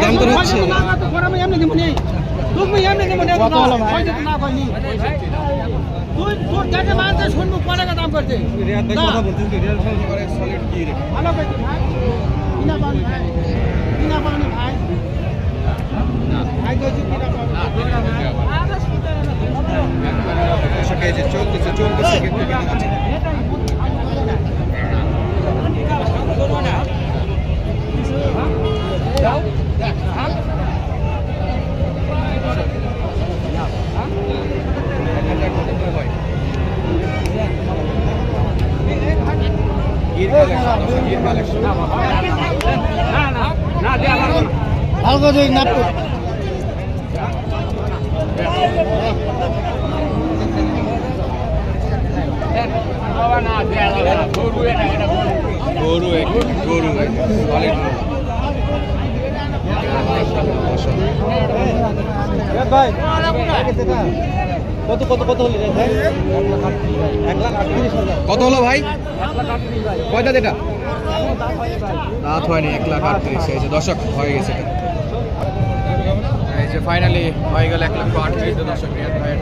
দাম তো হচ্ছে চলতেছে কিন্তু কত হলো ভাই? কয়টা এটা দাঁত হয়নি, 1,38,000। এই যে দর্শক হয়ে গেছে, এই যে ফাইনালি হয়ে গেল 1,38,000। দর্শক রিয়াদ ভাইয়ের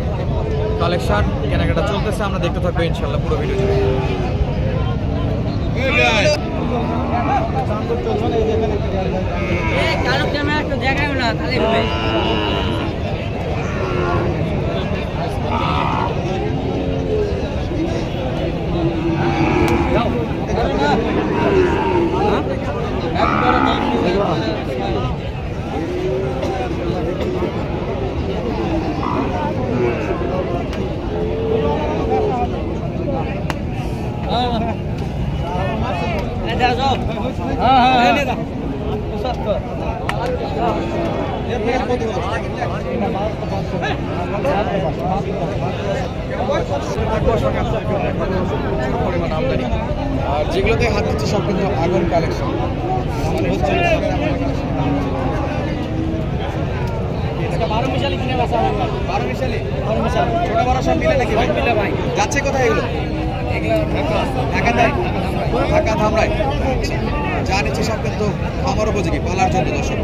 কালেকশন কেনাকাটা চলতেছে, আমরা দেখতে থাকবো ইনশাল্লাহ পুরো ভিডিও জুড়ে। আর যেগুলোতে হাত দিচ্ছে সব কিন্তু আগুন কালেকশন। যাচ্ছে কোথায় এগুলো? ঢাকা ধামরাই যা নিচ্ছে সব কিন্তু আমার উপযোগী পালার জন্য। দর্শক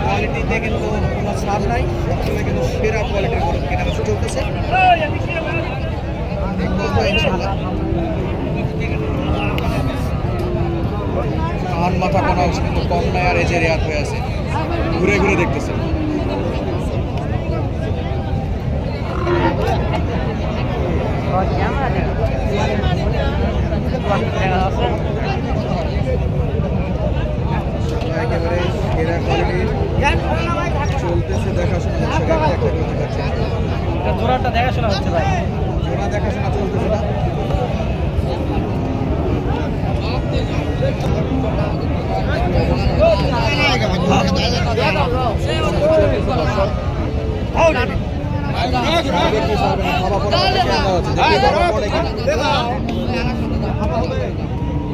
কোয়ালিটিতে কিন্তু কোনো ছাড় নাই, সবগুলো কিন্তু সেরা কোয়ালিটির কেনাবেচা চলতেছে। কান মাথা কোনো অংশ কিন্তু কম নাই, আর এই যে রেয়াত হয়ে আছে ঘুরে ঘুরে দেখতেছে। একেবারে সেরা কোয়ালিটির চলতেছে দেখাশোনা। জোড়াটা দেখাশোনা হচ্ছে ভাই, জোড়া দেখাশোনা চলতেছে না।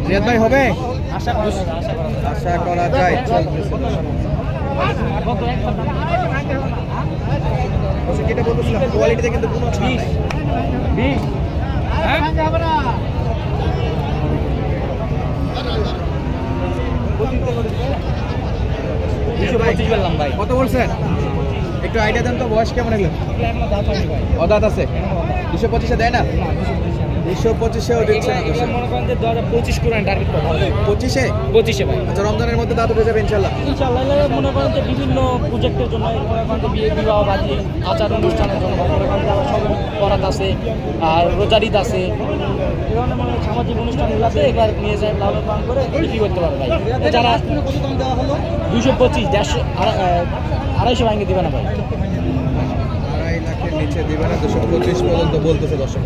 রিয়াদ ভাই হবে, আশা করা যায়। যেটা বলতেছিলাম কোয়ালিটিতে কিন্তু কোনো ছাড় নাই। 225 বললাম ভাই। কত বলছেন? একটু আইডিয়া দেন তো, বয়স কেমন এগুলো? অদাত আছে, 225-এ দেয় না? 225-এও দিচ্ছে না। মনে করেন যে 2025 করে টার্গেট করা হবে। 25-এ ভাই। আচ্ছা, রমজানের মধ্যে দাঁত উঠে যাবে ইনশাআল্লাহ। মনে করেন যে বিভিন্ন প্রজেক্টের জন্য, মনে করেন যে বিয়ে বিবাহ বাজি আচার অনুষ্ঠানের জন্য, মনে করেন যে সব করাত আছে, আর রোজারিদ আছে, এই ধরনের মানে সামাজিক অনুষ্ঠানগুলোতে এবার নিয়ে যায় লালন পালন করে বিক্রি করতে পারে ভাই। যারা 225, 250 ভাঙে দিবে না ভাই, 2.5 লাখের নিচে দিবে না। 225 পর্যন্ত বলতেছে দর্শক।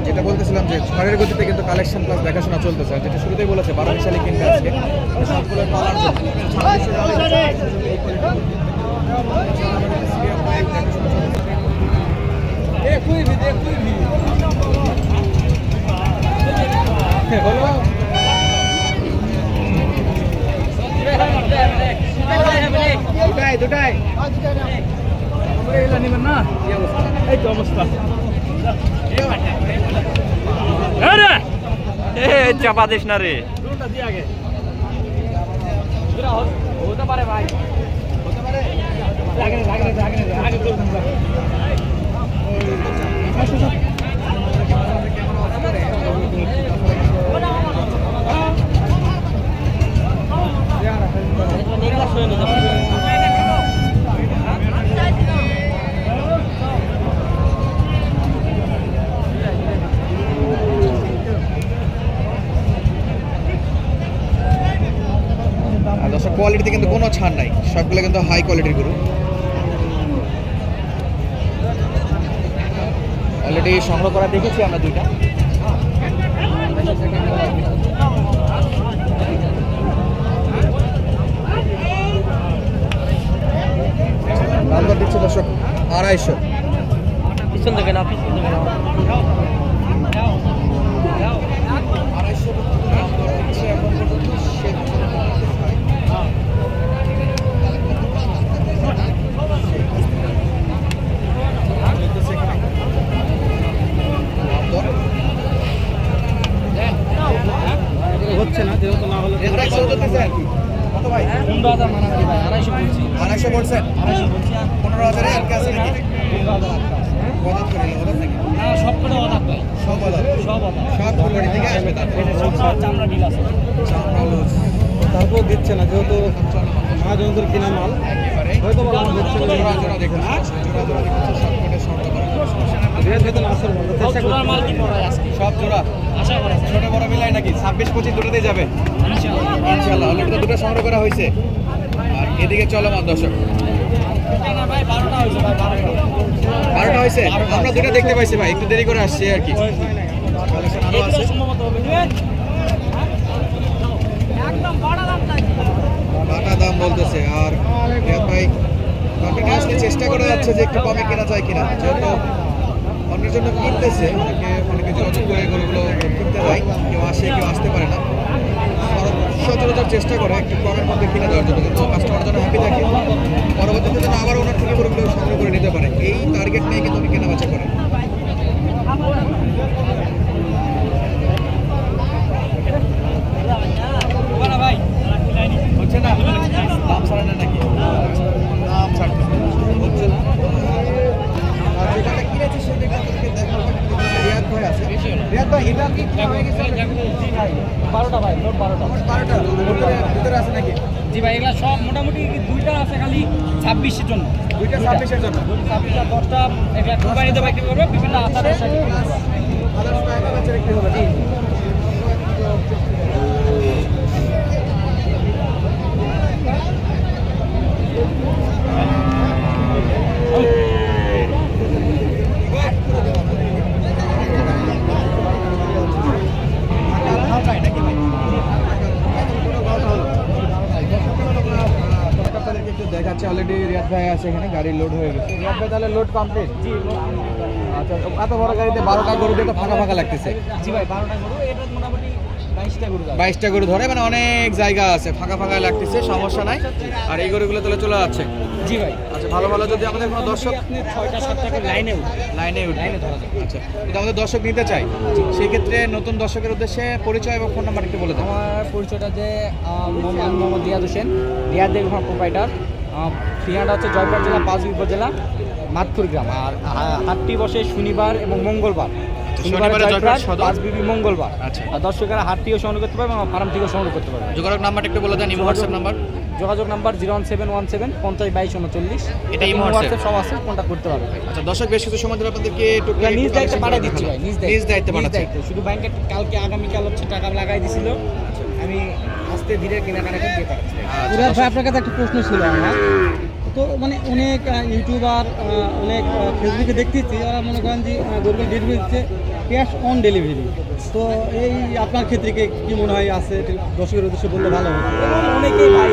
যেটা বলতেছিলাম যে ঝড়ের গতিতে কিন্তু কালেকশন প্লাস দেখাশোনা চলতেছে। আর যেটা শুরুতেই বলেছে 12 মিশালি কিনবে আজকে সবগুলো পালার জন্য। দুটাই নেবেন না? এই তো অবস্থা, চাপা দিস না রে। পারে ভাই, হতে পারে। আগে করুন ভাই। দর্শক কোয়ালিটিতে কিন্তু কোনো ছাড় নাই, সবগুলো কিন্তু হাই কোয়ালিটির গরু। অলরেডি সংগ্রহ করা দেখেছি আমরা দুইটা। দাম দর দিচ্ছে দর্শক 250। পিছন থেকে না, পিছন থেকে না। 250 দাম দর দিচ্ছে এখন পর্যন্ত। হচ্ছে না, যেহেতু না হলে কত ভাই? 15,000 মানামারি ভাই, 250 বলছি। 250 বলছেন? 250 বলছি আর 15,000 আর কাছে নাকি? 15,000 আটকা আছে। কত করে নিল ওদের নাকি? না, সব কটা অদাক ভাই, সব আলাদা। সব অদাক। সব ফুলবাড়ি থেকে আসবে তারপর। সব চামড়া ডিল আছে। তারপর দিচ্ছে না, যেহেতু মহাজনদের কিনা মাল একেবারে হয়তো বা লাভ হচ্ছে না। জোড়া জোড়া দেখুন, জোড়া জোড়া দেখুন, সব কোটে শর্ত করা কোনো সমস্যা নেই। রেট হয়তো না আসল বন্ধ, সব চেষ্টা জোড়ার মাল করছি। কিনবো ভাই আজকে, সব জোড়া আশা করা যায়। ছোট বড় মিলাই নাকি 26-25 দুটোতেই যাবে ইনশাআল্লাহ। ইনশাআল্লাহ। অলরেডি তো দুটো সংগ্রহ করা হয়েছে। আর এদিকে চলমান দর্শক এটা না ভাই, 12টা হয়েছে ভাই, 12টা। 12টা হয়েছে। আমরা দুটো দেখতে পাইছি ভাই, একটু দেরি করে আসছি আর কি। কালেকশন আরো এগুলো আছে। সম্ভবত হবে দিবেন একদম বড় দাম চাইছি। বাটা দাম বলতেছে। আর রিয়াদ ভাই কন্টিনিউয়াসলি চেষ্টা করে যাচ্ছে যে একটু কমে কেনা যায় কিনা, যেহেতু অন্যের জন্য কিনতেছে, অনেকে যোগাযোগ করে গরুগুলো কিনতে যায়, কেউ আসে কেউ আসতে পারে না। সচরাচর চেষ্টা করে একটু কমের মধ্যে কিনে দেওয়ার জন্য, কিন্তু কাস্টমার জন্য হ্যাপি থাকে, পরবর্তীতে যেন আবার ওনার থেকে গরুগুলো সংগ্রহ করে নিতে পারে, এই টার্গেট নিয়ে কিন্তু উনি কেনা বেচা করেন। ভাই হচ্ছে না, দাম ছাড়ে না নাকি? দাম ছাড়তে হচ্ছে না। আর যেটা কিনেছি সেটা আপনাদেরকে দেখাবো। রিয়াদ ভাই আছে। রিয়াদ ভাই এটা কি হয়ে গেছে? জি ভাই, 12টা ভাই, মোট 12টা। 12টা ভিতরে আছে নাকি? জি ভাই, এগুলা সব মোটামুটি দুইটা আছে খালি 26-এর জন্য। দুইটা 26-এর জন্য। 26 আর 10টা এগুলা কোরবানিতে বিক্রি করবে, বিভিন্ন আচারের সাথে বিক্রি করবে। আদার্স টাকা বেচে বিক্রি হবে। জি। একটু দেখাচ্ছে অলরেডি রিয়াদ ভাই আছে এখানে, গাড়ি লোড হয়ে গেছে। রিয়াদ ভাই তাহলে লোড কমপ্লিট? জি, আচ্ছা, এত বড় গাড়িতে 12টা গরু দিয়ে তো ফাঁকা ফাঁকা লাগতেছে। জি ভাই, 12টা গরু, এটা মোটামুটি 22টা গরু যাবে। 22টা গরু ধরে, মানে অনেক জায়গা আছে, ফাঁকা ফাঁকা লাগতেছে, সমস্যা নাই। আর এই গরুগুলো তাহলে চলে যাচ্ছে। জি ভাই। আচ্ছা, ভালো ভালো যদি আমাদের কোনো দর্শক আপনি 6টা-7টা করে লাইনে লাইনে লাইনে ধরা যাবে। আচ্ছা, যদি আমাদের দর্শক নিতে চাই, সেই ক্ষেত্রে নতুন দর্শকের উদ্দেশ্যে পরিচয় এবং ফোন নাম্বার একটু বলে দেন। আমার পরিচয়টা যে মোহাম্মদ রিয়াদ হোসেন, রিয়াদ দেখুন প্রোপাইটার। ঠিকানাটা হচ্ছে জয়পুর জেলা, পাঁচবি উপজেলা, মাতপুর গ্রাম। আর হাটটি বসে শনিবার এবং মঙ্গলবার। শনিবারে জয়পুরহাট সদর, পাঁচবিবি মঙ্গলবার। আচ্ছা। আর দর্শকেরা হাট থেকেও সংগ্রহ করতে পারবে এবং ফার্ম থেকেও সংগ্রহ করতে পারবে। যোগাযোগ নাম্বারটা একটু বলে দেন, ইমো হোয়াটসঅ্যাপ নাম্বার। যোগাযোগ নাম্বার 01717 50 22 39। এটা ইমো হোয়াটসঅ্যাপ সব আছে, কন্ট্যাক্ট করতে পারবে। আচ্ছা, দর্শক বেশ কিছু সময় ধরে আপনাদেরকে এগুলা নিজ দায়িত্বে পাঠিয়ে দিচ্ছি ভাই, নিজ দায়িত্বে পাঠাচ্ছি। শুধু ব্যাংকে কালকে আগামীকাল হচ্ছে টাকা লাগাই দিছিল, আমি আস্তে ধীরে কেনাকাটা করে দিয়ে পাঠাচ্ছি। রিয়াদ ভাই, আপনার কাছে একটা প্রশ্ন ছিল আমার। তো মানে অনেক ইউটিউবার, অনেক ফেসবুকে দেখতেছি, ওরা মনে করেন যে গরুগুলো ডেলিভারি দিচ্ছে ক্যাশ অন ডেলিভারি। তো এই আপনার ক্ষেত্রে কি মনে হয় আছে? দর্শকের উদ্দেশ্যে বললে ভালো হবে। অনেকেই ভাই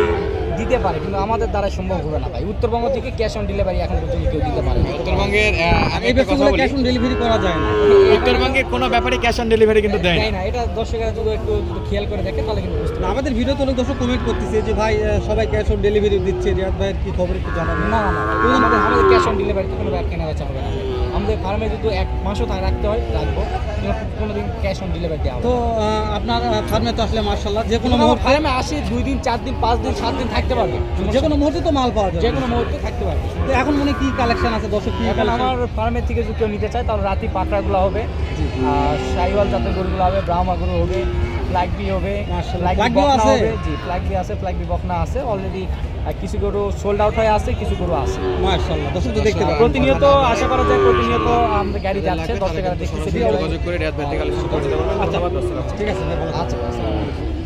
দিতে পারে, কিন্তু আমাদের দ্বারা সম্ভব হবে না ভাই। উত্তরবঙ্গ থেকে ক্যাশ অন ডেলিভারি এখন পর্যন্ত কেউ দিতে পারে না। উত্তরবঙ্গের আমি এই একটা কথা ব্যবসাগুলো বলি, ক্যাশ অন ডেলিভারি করা যায় না। উত্তরবঙ্গের কোনো ব্যাপারে ক্যাশ অন ডেলিভারি কিন্তু দেয় না। তাই না, এটা দর্শকেরা যদি একটু খেয়াল করে দেখে তাহলে কিন্তু বুঝতে না, আমাদের ভিডিওতে অনেক দর্শক কমেন্ট করতেছে যে ভাই সবাই ক্যাশ অন ডেলিভারি দিচ্ছে, রিয়াদ ভাইয়ের কি খবর একটু জানাবেন। না না না, আমাদের ক্যাশ অন ডেলিভারিতে কোনো কেনা বেচা হবে না। আমাদের ফার্মে যদি 1 মাসও রাখতে হয় রাখবো, কোনোদিন ক্যাশ অন ডেলিভারি দেওয়া হবে। তো আপনার ফার্মে তো আসলে মার্শাল্লাহ যে কোনো মুহূর্তে ফার্মে আসে 2 দিন 4 দিন 5 দিন 7 দিন থাকতে পারবে, যে কোনো মুহূর্তে তো মাল পাওয়া যায়, যে কোনো মুহূর্তে থাকতে পারবে। তো এখন মনে কি কালেকশন আছে দর্শক কি এখন collection? আমার ফার্মের থেকে যদি কেউ নিতে চায় তাহলে রাতি পাকড়াগুলো হবে, আর শাহিওয়াল জাতের গরুগুলো হবে, ব্রাহ্মা গরু হবে, ফ্ল্যাগবি হবে, মাশাআল্লাহ। ফ্ল্যাগবি ফ্ল্যাগবিও বকনা আছে? হবে, জি ফ্ল্যাগবি আছে, ফ্ল্যাগবি বকনা আছে অলরেডি। কিছু গরু সোল্ড আউট হয়ে আছে, কিছু গরু আছে। মাশাআল্লাহ, দর্শক তো দেখতে পাবেন। প্রতিনিয়ত আশা করা যায়, প্রতিনিয়ত আমাদের গাড়ি যাচ্ছে, দর্শকেরা দেখতেছে। যোগাযোগ করে রিয়াদ ভাই থেকে কালেকশন করে নিতে পারবেন। আচ্ছা ধন্যবাদ, আসসালাম। ঠিক আছে ভাই, ভালো থাকবেন। আচ্ছা।